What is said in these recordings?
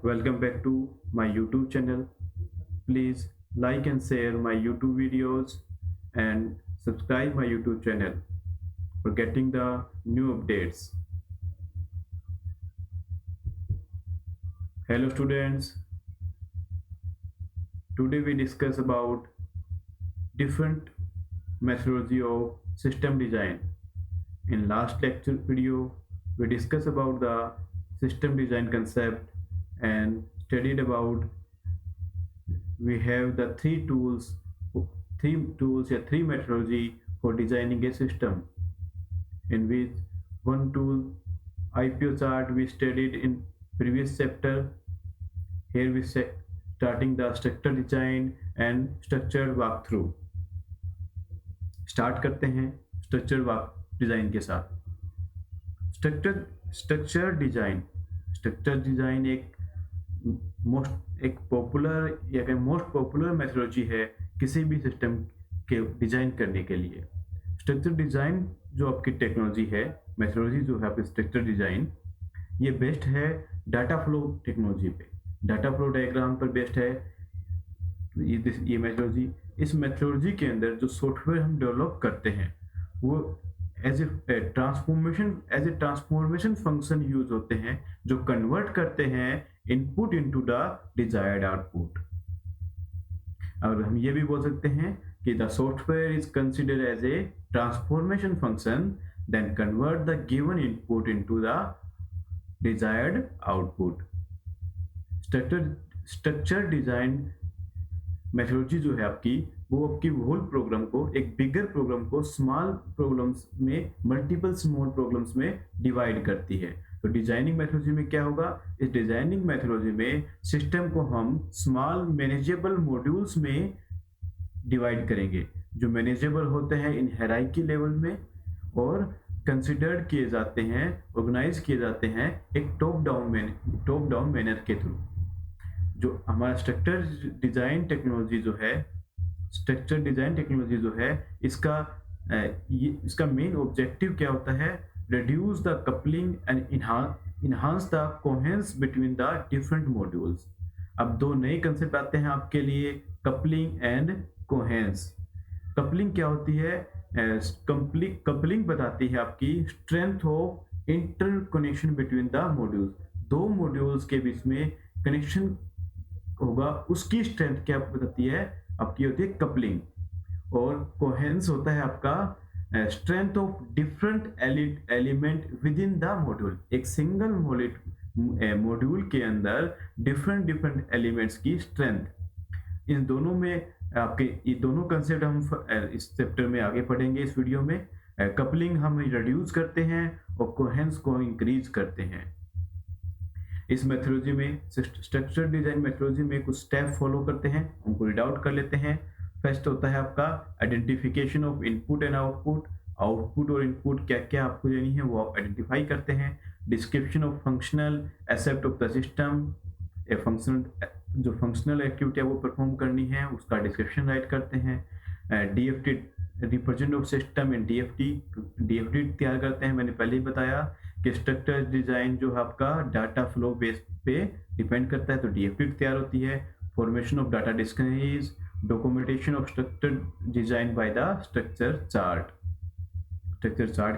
Welcome back to my YouTube channel. Please like and share my YouTube videos and subscribe my YouTube channel for getting the new updates. Hello students. Today we discuss about different methodology of system design. In last lecture video, we discussed about the system design concept and studied about we have the three methodology for designing a system, in which one tool IPO chart we studied in previous chapter. Here we starting the structure design and structured walkthrough. Start करते हैं structure design के साथ। Structure design एक most popular methodology है किसी भी system के design करने के लिए। स्ट्रक्चर डिजाइन जो आपकी टेक्नोलॉजी है, मेथोडोलॉजी जो है आपकी स्ट्रक्चर डिजाइन, ये बेस्ड है डाटा फ्लो टेक्नोलॉजी पे, डाटा फ्लो डायग्राम पर बेस्ड है ये मेथोडोलॉजी। इस मेथोडोलॉजी के अंदर जो सॉफ्टवेयर हम डेवलप करते हैं वो as a transformation function use होते हैं जो कन्वर्ट करते हैं input into the desired output. और हम ये भी बोल सकते हैं कि the software is considered as a transformation function then convert the given input into the desired output. Structure design methodology जो है आपकी, वो आपकी होल प्रोग्राम को, एक बिगर प्रोग्राम को स्मॉल प्रॉब्लम्स में, मल्टीपल स्मॉल प्रॉब्लम्स में डिवाइड करती है। तो डिजाइनिंग मेथोडोलॉजी में क्या होगा, इस डिजाइनिंग मेथोडोलॉजी में सिस्टम को हम स्मॉल मैनेजेबल मॉड्यूल्स में डिवाइड करेंगे, जो मैनेजेबल होते हैं इन हायरार्की लेवल में और कंसिडर्ड किए जाते हैं, ऑर्गेनाइज किए जाते हैं एक टॉप डाउन मैनर के थ्रू। जो हमारा स्ट्रक्चर डिजाइन टेक्नोलॉजी जो है इसका मेन ऑब्जेक्टिव क्या होता है, reduce the coupling and enhance the coherence between the different modules। अब दो नए कंसेप्ट आते हैं आपके लिए, कपलिंग एंड कोहेरेंस। कपलिंग क्या होती है, कपलिंग बताती है आपकी strength of interconnection between the modules. दो मॉड्यूल्स के बीच में कनेक्शन होगा, उसकी स्ट्रेंथ क्या बताती है, आपकी होती है कपलिंग। और कोहेरेंस होता है आपका strength of different element with in the module. एक सिंगल मॉड्यूल के अंदर डिफरेंट एलिमेंट्स की स्ट्रेंथ। इन दोनों में आपके ये दोनों कंसेप्ट हम इस चैप्टर में आगे पढ़ेंगे। इस वीडियो में कपलिंग हम रिड्यूस करते हैं और कोहेरेंस को इंक्रीज करते हैं। इस मेथोडोलॉजी में, स्ट्रक्चर डिजाइन मेथोडोलॉजी में कुछ स्टेप फॉलो करते हैं, उनको रीड आउट कर लेते हैं। फर्स्ट होता है आपका identification of input and output. Output और इनपुट क्या क्या आपको लेनी है वो आप आइडेंटिफाई करते हैं। Description of functional aspect of the system, जो फंक्शनल एक्टिविटी है वो परफॉर्म करनी है उसका डिस्क्रिप्शन राइट करते हैं। DFT represent of system and DFT तैयार करते हैं। मैंने पहले ही बताया कि स्ट्रक्चर डिजाइन जो है आपका डाटा फ्लो बेस पे डिपेंड करता है, तो डीएफटी तैयार होती है। Formation of data dictionaries, documentation of structure design by the structure chart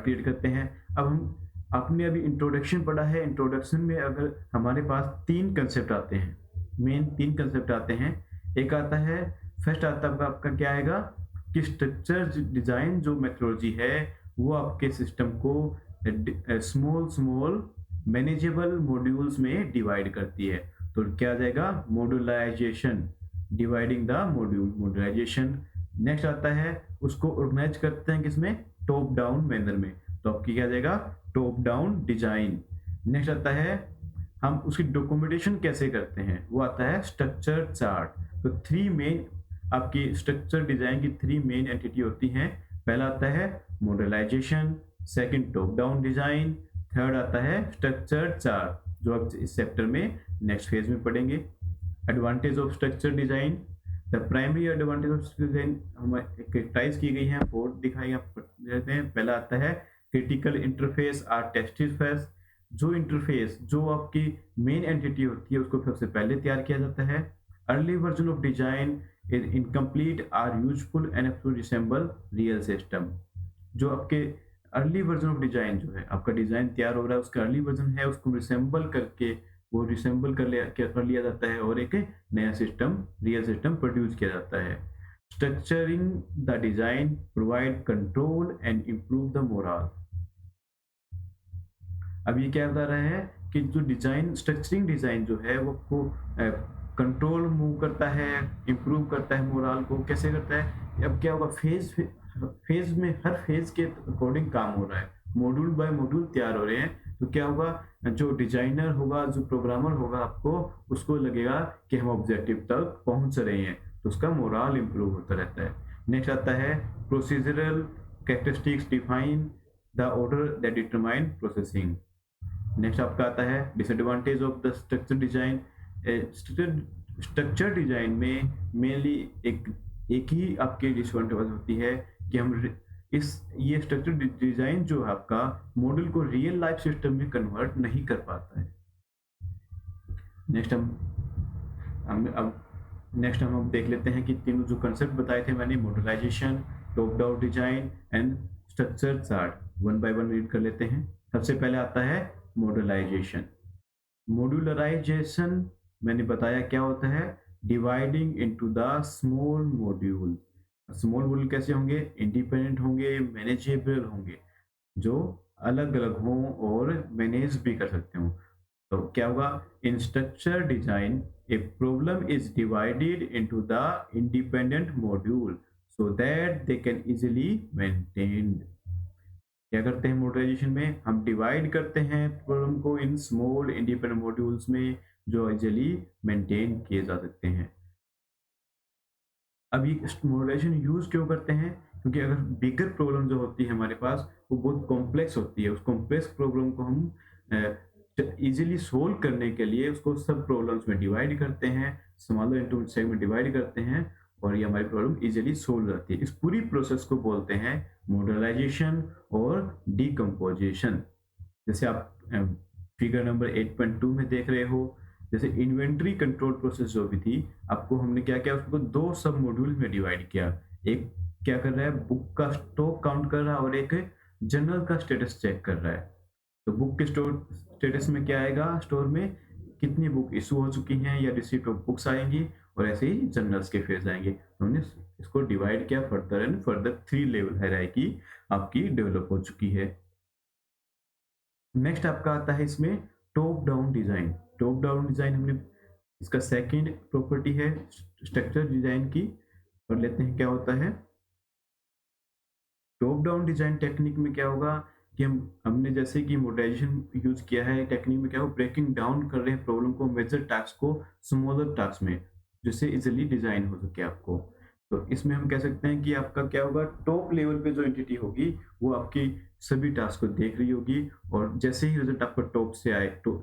create करते हैं। अब आपने अभी इंट्रोडक्शन पढ़ा है, इंट्रोडक्शन में अगर हमारे पास तीन कंसेप्ट आते हैं, मेन तीन कंसेप्ट आते हैं। एक आता है, फर्स्ट आता है आपका क्या आएगा कि स्ट्रक्चर डिजाइन जो मेथोडोलॉजी है वो आपके सिस्टम को स्मॉल मैनेजेबल मॉड्यूल्स में डिवाइड करती है। तो क्या आ जाएगा, मॉड्यूलाइजेशन, डिवाइडिंग द मॉड्यूलाइजेशन। नेक्स्ट आता है, उसको ऑर्गेनाइज करते हैं किसमें, टॉप डाउन मैनर में, तो आपकी क्या आ जाएगा, टॉप डाउन डिजाइन। नेक्स्ट आता है, हम उसकी डॉक्यूमेंटेशन कैसे करते हैं, वो आता है स्ट्रक्चर चार्ट। तो थ्री मेन आपकी स्ट्रक्चर डिजाइन की थ्री मेन एंटिटी होती हैं। पहला आता है modularisation, second top down design, third आता है स्ट्रक्चर चार्ट, जो आप इस चैप्टर में नेक्स्ट फेज में पढ़ेंगे। Advantage of structure design, the primary advantage of structure design हमारे कैरेक्टराइज की गई है, फोर दिखाई देते हैं। पहला आता है critical interface are tested first, जो इंटरफेस जो आपकी मेन एंटिटी होती है उसको सबसे पहले तैयार किया जाता है। Early version of design is incomplete are useful and to resemble real system. जो आपके अर्ली वर्जन ऑफ डिजाइन जो है, आपका डिजाइन तैयार हो रहा है, उसका अर्ली वर्जन है, उसको रिसेंबल करके वो रिसेंबल कर लिया जाता है और एक नया सिस्टम, रियल सिस्टम प्रोड्यूस किया जाता है। Structuring the design provide control and improve the moral. अब ये क्या बता रहा है कि जो डिजाइन, स्ट्रक्चरिंग डिजाइन जो है वो आपको कंट्रोल मूव करता है, इम्प्रूव करता है मोरल को। कैसे करता है? अब क्या होगा, फेज में हर फेज के अकॉर्डिंग काम हो रहा है, मॉड्यूल बाय मॉड्यूल तैयार हो रहे हैं। तो क्या होगा, जो डिजाइनर होगा, जो प्रोग्रामर होगा, आपको उसको लगेगा कि हम ऑब्जेक्टिव तक पहुंच रहे हैं, तो उसका मोरल इम्प्रूव होता रहता है। नेक्स्ट आता है procedural characteristics define the order that determine processing. Next आपका आता है disadvantage of the structure design. Structure design में मेनली एक ही आपकी डिसएडवांटेज होती है कि हम ये स्ट्रक्चर डिजाइन जो है आपका मॉडल को रियल लाइफ सिस्टम में कन्वर्ट नहीं कर पाता है। नेक्स्ट हम अब देख लेते हैं कि तीनों जो कंसेप्ट बताए थे मैंने, modularisation, top down design and structure chart, one by one read कर लेते हैं। सबसे पहले आता है मॉडलाइजेशन। मॉड्यूलराइजेशन मैंने बताया क्या होता है, dividing into the small module. Small module कैसे होंगे? इंडिपेंडेंट होंगे, मैनेजेबल होंगे, जो अलग अलग हों और मैनेज भी कर सकते हो। तो क्या होगा, इन structure design a problem is divided into the independent module so that they can easily maintained. क्या करते हैं मॉडलाइजेशन में? हम डिवाइड करते हैं प्रॉब्लम को इन स्मॉल इंडिपेंडेंट मॉड्यूल्स में जो इजीली मेंटेन किए जा सकते हैं। अब ये मॉडलाइजेशन यूज क्यों करते हैं? क्योंकि अगर बिगर प्रॉब्लम जो होती है हमारे पास वो बहुत कॉम्प्लेक्स होती है, उस कॉम्प्लेक्स प्रॉब्लम को हम इजीली सोल्व करने के लिए उसको सब प्रॉब्लम्स में डिवाइड करते हैं, स्मॉलर इनटू सेगमेंट डिवाइड करते हैं और ये हमारी प्रॉब्लम इजीली सोल्व रहती है। इस पूरी प्रोसेस को बोलते हैं मॉडलाइजेशन और डिकम्पोजिशन। जैसे आप फिगर नंबर 8.2 में देख रहे हो, जैसे इन्वेंट्री कंट्रोल प्रोसेस जो भी थी, आपको हमने क्या किया, उसको दो सब मॉड्यूल में डिवाइड किया। एक क्या कर रहा है, बुक का स्टॉक काउंट कर रहा है और एक जर्नल का स्टेटस चेक कर रहा है। तो बुक के स्टेटस में क्या आएगा, स्टोर में कितनी बुक इशू हो चुकी हैं या रिसीप्ट ऑफ बुक्स आएंगी, और ऐसे ही जर्नल्स के फेज आएंगे। तो हमने इसको डिवाइड किया further and further, 3 level hierarchy आपकी डेवलप हो चुकी है। नेक्स्ट आपका आता है इसमें top down design. Top down design हमने इसका सेकंड प्रॉपर्टी है स्ट्रक्चर डिजाइन की, कर लेते हैं क्या होता है। टॉप डाउन डिजाइन टेक्निक में क्या होगा कि हमने जैसे कि मॉडलाइजेशन यूज किया है, टेक्निक में क्या हो, ब्रेकिंग डाउन कर रहे हैं प्रॉब्लम को, मेजर टास्क को स्मॉलर टास्क में, जिससे इजीली डिजाइन हो सके आपको। तो इसमें हम कह सकते हैं कि आपका क्या होगा, टॉप लेवल पे जो एंटिटी होगी वो आपकी सभी टास्क को देख रही होगी, और जैसे ही रिजल्ट आपका टॉप से आए, तो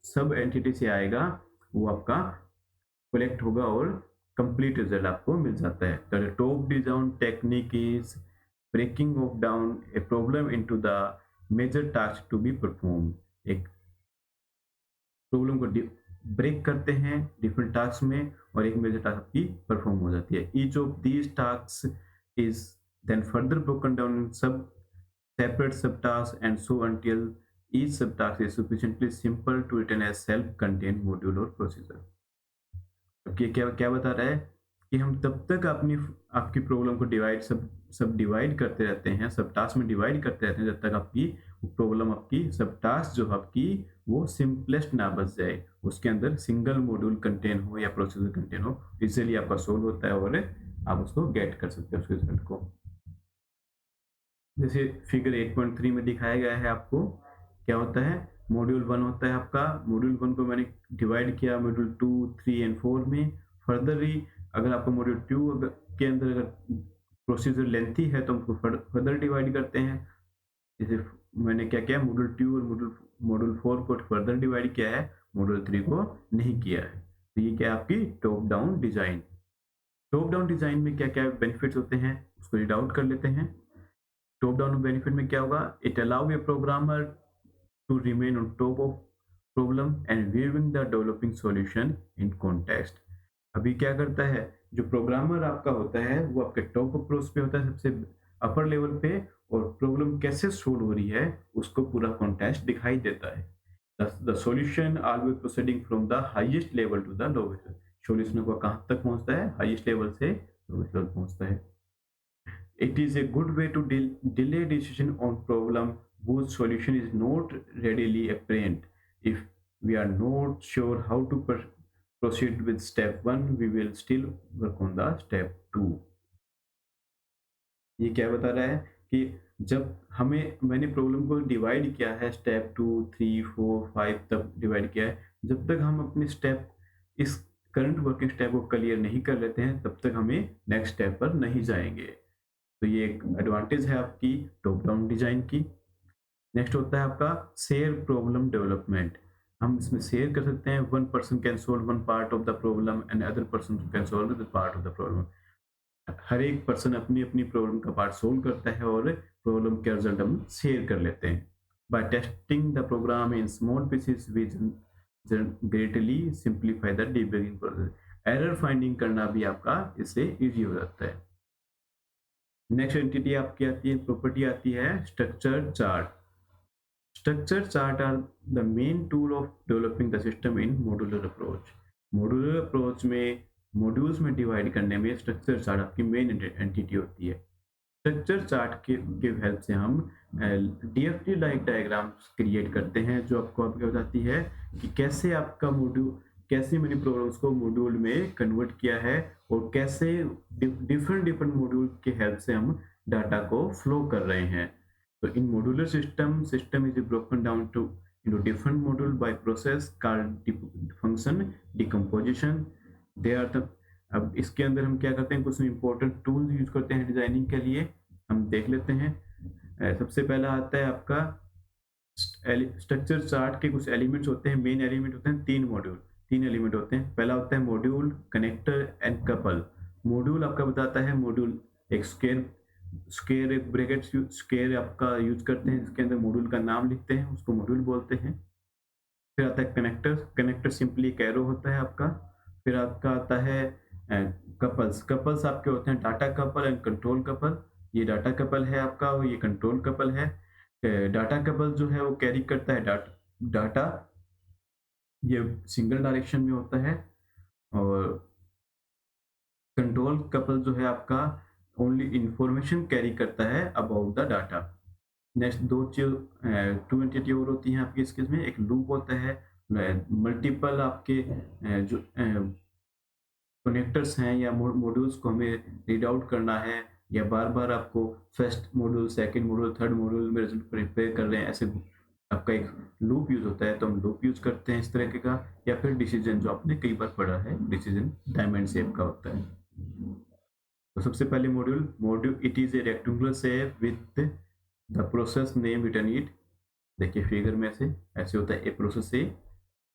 सब एंटिटी से आएगा, वो आपका कलेक्ट होगा और कंप्लीट रिजल्ट आपको मिल जाता है। तो top down technique is breaking of down a problem into the major task to be performed। एक प्रॉब्लम को ब्रेक करते हैं डिफरेंट टास्क में और एक मेजर टास्क आपकी परफॉर्म हो जाती है। Each of these task is then further broken down in sub separate subtasks and so until each subtask is sufficiently simple to written as self-contained module or procedure। Okay, क्या क्या बता रहा है कि हम तब तक आपकी प्रॉब्लम को सब डिवाइड करते रहते हैं, सब टास्क में डिवाइड करते रहते हैं, जब तक आपकी प्रॉब्लम, आपकी सब टास्क जो आपकी वो सिंपलेस्ट ना बच जाए, उसके अंदर सिंगल मॉड्यूल कंटेन हो या प्रोसीजर कंटेन हो, इजीली आपका सोल्व होता है और आप उसको गेट कर सकते हैं उसके रिजल्ट को। जैसे फिगर 8.3 में दिखाया गया है आपको, क्या होता है, मॉड्यूल 1 होता है आपका, मॉड्यूल 1 को मैंने डिवाइड किया मॉड्यूल 2, 3 एंड 4 में। फर्दरली अगर आपका मॉड्यूल 2 के अंदर अगर प्रोसीजर लेंथी है तो हम फर्दर डिवाइड करते हैं। जैसे मैंने क्या किया, मॉड्यूल 2 और मॉड्यूल 4 को फर्दर डिवाइड किया है, मॉड्यूल 3 को नहीं किया है। तो ये क्या है आपकी top down design. Top down design में क्या क्या बेनिफिट्स होते हैं उसको रीड आउट कर लेते हैं। टॉप डाउन बेनिफिट में क्या होगा, it allow A programmer to remain on top of problem and viewing the developing solution in context. अभी क्या करता है, जो प्रोग्रामर आपका होता है वो आपके टॉप अप्रोच पे होता है, सबसे अपर लेवल पे, और प्रॉब्लम कैसे सोल्व हो रही है उसको पूरा कॉन्टेक्स्ट दिखाई देता है. The solution always proceeding from the highest level to the lowest. Solution को कहाँ तक पहुंचता है, हाईएस्ट लेवल से लोवेस्ट लेवल पहुंचता है. It is a good way to delay decision on problem whose solution is not readily apparent. If we are not sure how to proceed with step 1, we will still work on the step 2. ये क्या बता रहा है कि जब मैंने problem को divide किया है, स्टेप 2, 3, 4, 5 तक डिवाइड किया है, जब तक हम अपने स्टेप इस करंट वर्किंग स्टेप को क्लियर नहीं कर लेते हैं तब तक हमें नेक्स्ट स्टेप पर नहीं जाएंगे. तो ये एक एडवांटेज है आपकी टॉप डाउन डिजाइन की. नेक्स्ट होता है आपका शेयर प्रॉब्लम डेवलपमेंट. हम इसमें शेयर कर सकते हैं, one person can solve one part of the problem and other person can solve the part of the problem. हर एक पर्सन अपनी अपनी प्रॉब्लम का पार्ट सोल्व करता है और प्रॉब्लम के रिजल्ट हम शेयर कर लेते हैं. By testing the program in small pieces we greatly simplify the debugging process. Error finding करना भी आपका इससे इजी हो जाता है. नेक्स्ट एंटिटी आपकी आती है, प्रॉपर्टी आती है structure chart. Structure chart are the main tool of developing the system in modular approach. Modular approach में मॉड्यूल्स में डिवाइड करने में स्ट्रक्चर चार्ट आपकी मेन एंटिटी होती है. स्ट्रक्चर चार्ट के हेल्प से हम डीएफटी लाइक डायग्राम्स क्रिएट करते हैं जो आपको बताती है कि कैसे आपका मॉड्यूल, कैसे मैंने प्रॉब्लम्स को मॉड्यूल में कन्वर्ट किया है और कैसे डिफरेंट मॉड्यूल के हेल्प से हम डाटा को फ्लो कर रहे हैं. तो in modular system is broken down to into different module by process called function decomposition. They are the. अब इसके अंदर हम क्या करते हैं, कुछ इंपॉर्टेंट टूल्स यूज करते हैं डिजाइनिंग के लिए, हम देख लेते हैं. सबसे पहला आता है आपका स्ट्रक्चर चार्ट के कुछ एलिमेंट्स होते हैं. मेन एलिमेंट होते हैं तीन एलिमेंट होते हैं. पहला होता है module, connector and couple. Module आपका बताता है, मॉड्यूल एक स्क्वायर एक ब्रैकेट स्क्वायर आपका यूज करते हैं, इसके अंदर मॉड्यूल का नाम लिखते हैं, उसको मॉड्यूल बोलते हैं. फिर आता है कनेक्टर सिंपली एक एरो होता है आपका. फिर आपका आता है कपल्स आपके होते हैं data couple and control couple. ये डाटा कपल है आपका और ये कंट्रोल कपल है. डाटा कपल जो है वो कैरी करता है डाटा, ये सिंगल डायरेक्शन में होता है. और कंट्रोल कपल जो है आपका ओनली इंफॉर्मेशन कैरी करता है about the data. Next to entity और होती हैं आपकी इसके में. एक लूप होता है, मल्टीपल आपके जो कनेक्टर्स हैं या मॉड्यूल्स को हमें रीड आउट करना है, या बार बार आपको first module, second module, third module में रिजल्ट प्रिपेयर कर रहे हैं, ऐसे आपका एक लूप यूज होता है, तो हम लूप यूज करते हैं इस तरह का. या फिर डिसीजन जो आपने कई बार पढ़ा है, डिसीजन डायमंड शेप का होता है. तो सबसे पहले module it is a rectangular shape with the process name written it. देखिए फिगर में ऐसे होता है, ए प्रोसेस से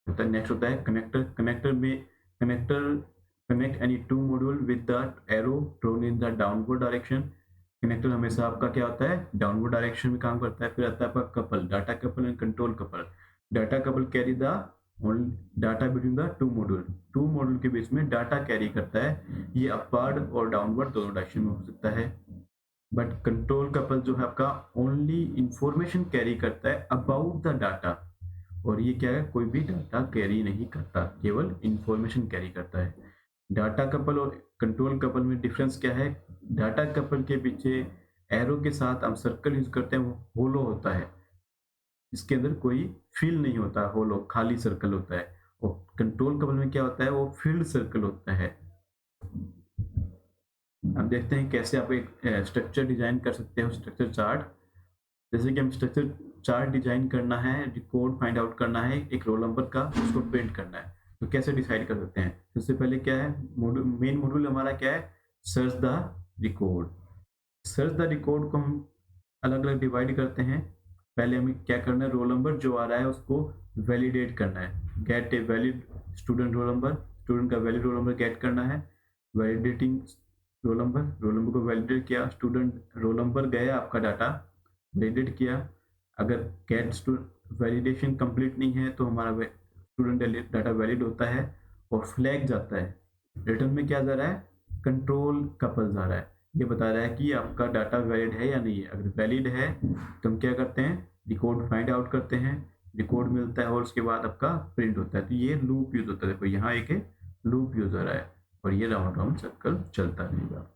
होता है. नेक्स्ट होता है कनेक्टर में connect any two module with the arrow drawn in the downward direction. Connector हमेशा आपका क्या होता है, डाउनवर्ड डायरेक्शन में काम करता है. फिर आता है आपका couple, data couple and control couple. Data couple carry the data between the two module के बीच में डाटा कैरी करता है. ये अपवर्ड और डाउनवर्ड दोनों डायरेक्शन में हो सकता है. बट कंट्रोल कपल जो है आपका ओनली इंफॉर्मेशन कैरी करता है अबाउट द डाटा, और ये क्या है, कोई भी डाटा कैरी नहीं करता, केवल इंफॉर्मेशन कैरी करता है. डाटा कपल और कंट्रोल कपल में डिफरेंस क्या है, डाटा कपल के पीछे एरो के साथ हम सर्कल यूज करते हैं, वो होलो होता है, इसके अंदर कोई फील नहीं होता, होलो खाली सर्कल होता है. और कंट्रोल कपल में क्या होता है, वो फील्ड सर्कल होता है. अब देखते हैं कैसे आप एक स्ट्रक्चर डिजाइन कर सकते हो, स्ट्रक्चर चार्ट. जैसे कि हम स्ट्रक्चर चार्ट डिजाइन करना है, रिकॉर्ड फाइंड आउट करना है एक रोल नंबर का, उसको प्रिंट करना है, तो कैसे डिसाइड कर सकते हैं. सबसे पहले क्या है, मेन मॉड्यूल हमारा क्या है, search the record. Search the record को हम अलग अलग डिवाइड करते हैं. पहले हमें क्या करना है, रोल नंबर जो आ रहा है उसको वैलिडेट करना है. Gate a valid student roll number, student का वैलिड रोल नंबर गेट करना है. वैलिडेटिंग रोल नंबर को वैलिडेट किया, स्टूडेंट रोल नंबर गया आपका डाटा वैलिडेट किया. अगर गेट वैलिडेशन कंप्लीट नहीं है तो हमारा स्टूडेंट डाटा वैलिड होता है और फ्लैग जाता है। रिटर्न में क्या जा रहा है, कंट्रोल कपल जा रहा है, ये बता रहा है कि आपका डाटा वैलिड है या नहीं है। अगर वैलिड है तो हम क्या करते हैं, रिकॉर्ड फाइंड आउट करते हैं, रिकॉर्ड मिलता है और उसके बाद आपका प्रिंट होता है। तो ये लूप यूज होता है, देखो यहाँ एक लूप यूज हो रहा है और ये राउंड राउंड सर्कल चलता रहेगा।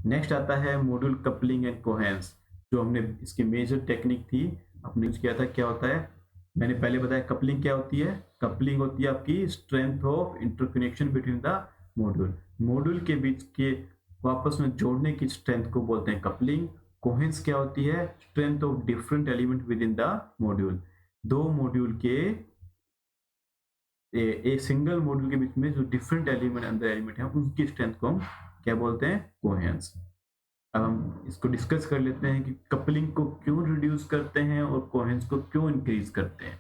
नेक्स्ट आता है मॉड्यूल कपलिंग एंड कोहेरेंस, जो हमने इसकी मेजर टेक्निक थी, आपने यूज किया था। क्या होता है, मैंने पहले बताया कपलिंग क्या होती है। कपलिंग होती है आपकी strength of interconnection between the module, module के बीच के आपस में जोड़ने की स्ट्रेंथ को बोलते हैं कपलिंग। कोहेरेंस क्या होती है, strength of different element with in the module, दो मॉड्यूल के एक सिंगल मॉड्यूल के बीच में जो डिफरेंट एलिमेंट अंदर एलिमेंट है उनकी स्ट्रेंथ को हम क्या बोलते हैं, कोहेरेंस। अब हम इसको डिस्कस कर लेते हैं कि कपलिंग को क्यों रिड्यूस करते हैं और कोहेरेंस को क्यों इंक्रीज करते हैं।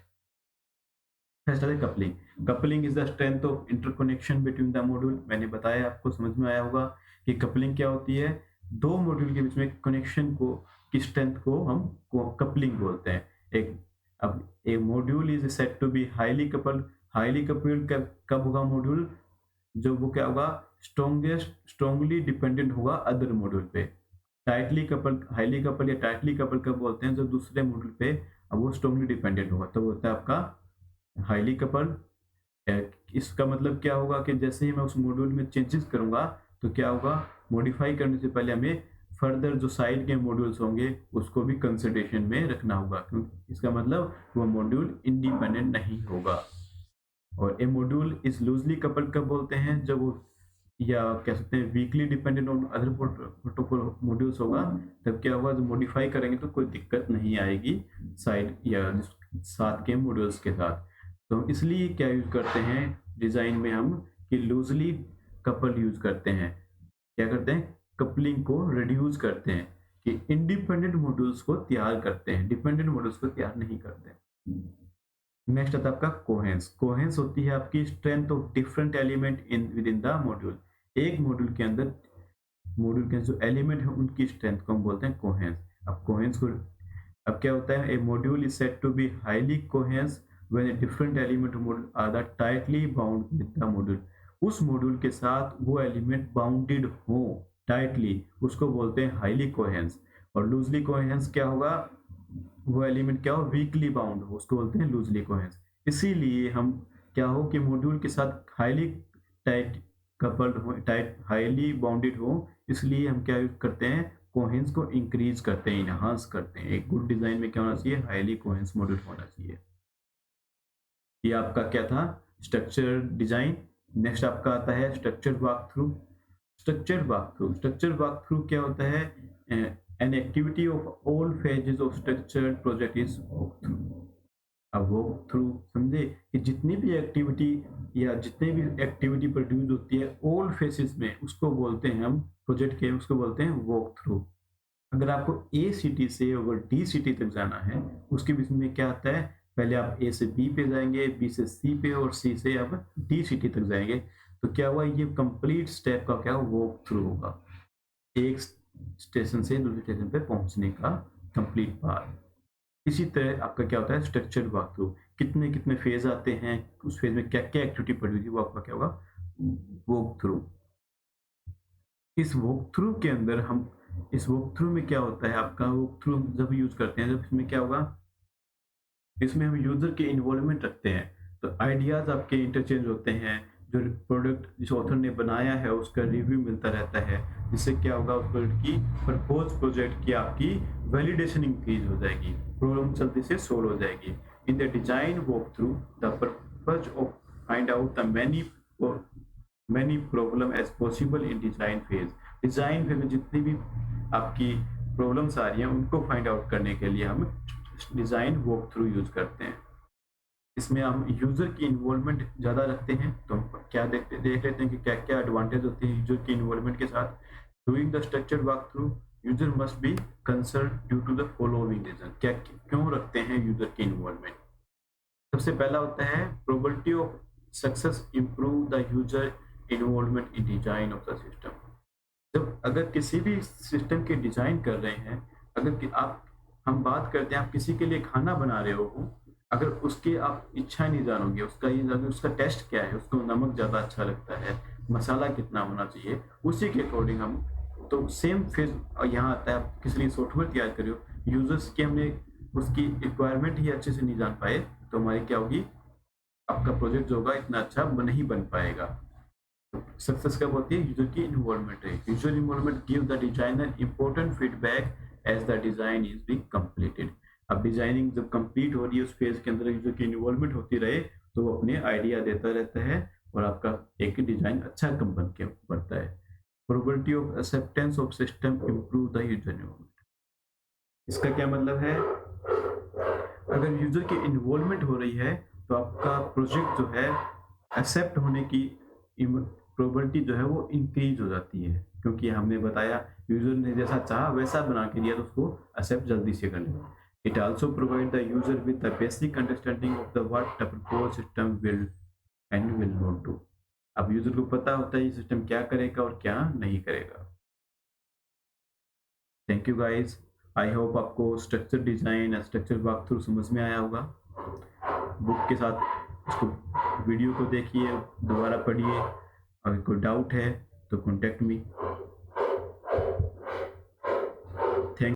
फर्स्ट है coupling. Coupling is the strength of interconnection between the module. मैंने बताया, आपको समझ में आया होगा कि कपलिंग क्या होती है, दो मॉड्यूल के बीच में कनेक्शन को की स्ट्रेंथ को हम कपलिंग बोलते हैं। अब a module is said to be highly coupled. Highly coupled कब होगा मॉड्यूल, जब वो क्या होगा, स्ट्रॉन्गली डिपेंडेंट होगा अदर मॉड्यूल पे। टाइटली कपल, हाईली कपल या टाइटली कपल कब बोलते हैं, जब दूसरे मॉड्यूल पे अब वो स्ट्रॉन्गली डिपेंडेंट होगा, तो होता है आपका हाईली कपल। इसका मतलब क्या होगा कि जैसे ही मैं उस मॉड्यूल में चेंजेस करूंगा तो क्या होगा, मॉडिफाई करने से पहले हमें फर्दर जो साइड के मॉड्यूल्स होंगे उसको भी कंसिडरेशन में रखना होगा, क्योंकि इसका मतलब वो मॉड्यूल इंडिपेंडेंट नहीं होगा। और ए मॉड्यूल इज लूजली कपल कब बोलते हैं, जब वो या कह सकते हैं weekly dependent on other protocol modules होगा, तब क्या होगा, जब मॉडिफाई करेंगे तो कोई दिक्कत नहीं आएगी साइड या साथ के मॉड्यूल्स के साथ। तो इसलिए क्या यूज करते हैं डिजाइन में हम, कि लूजली कपल यूज करते हैं। क्या करते हैं, कपलिंग को रिड्यूस करते हैं, कि इंडिपेंडेंट मॉड्यूल्स को तैयार करते हैं, डिपेंडेंट मॉड्यूल्स को तैयार नहीं करते। नेक्स्ट आता है आपका कोहेरेंस। कोहेरेंस होती है आपकी strength of different element in with in the module. एक मॉड्यूल के अंदर जो एलिमेंट है उनकी स्ट्रेंथ को हम बोलते हैं कोहेरेंस। अब कोहेरेंस को, अब क्या होता है, a module is said to be highly coherence when a different element module are the tightly bound with the module. उस मॉड्यूल के साथ वो एलिमेंट बाउंडेड हो टाइटली, उसको बोलते हैं हाईली कोहेरेंस। और लूजली कोहेरेंस क्या होगा, वो एलिमेंट क्या हो, वीकली बाउंड हो, उसको बोलते हैं लूजली कोहेरेंस। इसीलिए हम क्या हो कि मॉड्यूल के साथ हाईली टाइट कपल्ड हो, टाइट हाईली बाउंडेड हो, इसलिए हम क्या यूज करते हैं, कोहेरेंस को इंक्रीज करते हैं, इनहांस करते हैं। एक गुड डिजाइन में क्या होना चाहिए, हाईली कोहेरेंस मॉड्यूल होना चाहिए। ये आपका क्या था, स्ट्रक्चर डिजाइन। नेक्स्ट आपका आता है structure walk through. Structure walk through क्या होता है, an activity of all phases of structured project is walk through। अब walk through समझे कि जितनी भी एक्टिविटी या जितने भी एक्टिविटी प्रोड्यूस होती है ऑल फेसेस में, उसको बोलते हैं हम प्रोजेक्ट के, उसको बोलते हैं वॉक थ्रू। अगर आपको ए सिटी से अगर डी सिटी तक जाना है, उसके बीच में क्या आता है, पहले आप ए से बी पे जाएंगे, बी से सी पे और सी से आप डी सिटी तक जाएंगे, तो क्या हुआ, ये कंप्लीट स्टेप का क्या वॉक थ्रू होगा, एक स्टेशन से दूसरे स्टेशन पे पहुंचने का कंप्लीट पाथ। इसी तरह आपका क्या होता है स्ट्रक्चर्ड वॉक थ्रू, कितने कितने फेज आते हैं, उस फेज में क्या क्या एक्टिविटी पड़ी हुई है, वो आपका क्या होगा, वॉक थ्रू। इस वॉक थ्रू के अंदर हम, इस वॉक थ्रू में क्या होता है, आपका वॉक थ्रू जब यूज करते हैं, जब इसमें क्या होगा, इसमें हम यूजर के इन्वॉल्वमेंट रखते हैं, तो आइडियाज आपके इंटरचेंज होते हैं, जो प्रोडक्ट जिस ऑथर ने बनाया है उसका रिव्यू मिलता रहता है, जिससे क्या होगा, उस प्रोडक्ट की प्रपोज प्रोजेक्ट की आपकी वैलिडेशन इंक्रीज हो जाएगी, प्रॉब्लम जल्दी से सोल्व हो जाएगी। In the design walk through the purpose of find out the many problem as possible in design phase. Design phase में जितनी भी आपकी प्रॉब्लम्स आ रही हैं उनको फाइंड आउट करने के लिए हम डिजाइन वॉक थ्रू यूज करते हैं। इसमें हम यूजर की इन्वॉल्वमेंट ज़्यादा रखते हैं, तो हम क्या देख लेते हैं कि क्या क्या एडवांटेज होते हैं यूजर की इन्वॉल्वमेंट के साथ। Doing the structure walk through user must be concern due to the following reason. क्या क्यों रखते हैं यूजर की इन्वॉल्वमेंट, सबसे पहला होता है probability of success improve the user involvement in design of the system. जब अगर किसी भी सिस्टम के डिजाइन कर रहे हैं, अगर आप हम बात करते हैं, आप किसी के लिए खाना बना रहे हो, अगर उसकी आप इच्छा नहीं जानोगे, उसका ये जानोगे उसका टेस्ट क्या है, उसको नमक ज़्यादा अच्छा लगता है, मसाला कितना होना चाहिए, उसी के अकॉर्डिंग हम तो सेम फिर यहाँ आता है, आप किसी लिए सॉफ्टवेयर तैयार कर रहे हो, यूजर्स की हमने उसकी रिक्वायरमेंट ही अच्छे से नहीं जान पाए, तो हमारी क्या होगी, आपका प्रोजेक्ट जो होगा इतना अच्छा नहीं बन पाएगा। सक्सेस कब होती है, यूजर की इन्वॉल्वमेंट है। User involvement give the designer important feedback as the design is being completed. अब डिजाइनिंग जब कंप्लीट हो रही है, उस फेज के अंदर यूजर की इन्वॉल्वमेंट होती रहे, तो वो अपने आइडिया देता रहता है और आपका एक डिजाइन अच्छा कम बन के बनता है। Probability of acceptance of system improve the user involvement. इसका क्या मतलब है, अगर यूजर की इन्वॉल्वमेंट हो रही है, तो आपका प्रोजेक्ट जो है एक्सेप्ट होने की प्रोबेबिलिटी जो है वो इंक्रीज हो जाती है, क्योंकि हमने बताया यूजर ने जैसा चाहा वैसा बना के दिया, तो उसको एक्सेप्ट जल्दी से कर लेगा। It also provide the user with the basic understanding of the what the proposed system will and will not do. अब यूजर को पता होता है ये सिस्टम क्या करेगा और क्या नहीं करेगा। Thank you guys, I hope आपको structure design structure walk through समझ में आया होगा। बुक के साथ इसको वीडियो को देखिए, दोबारा पढ़िए, अगर कोई डाउट है तो कॉन्टेक्ट मी। थैंक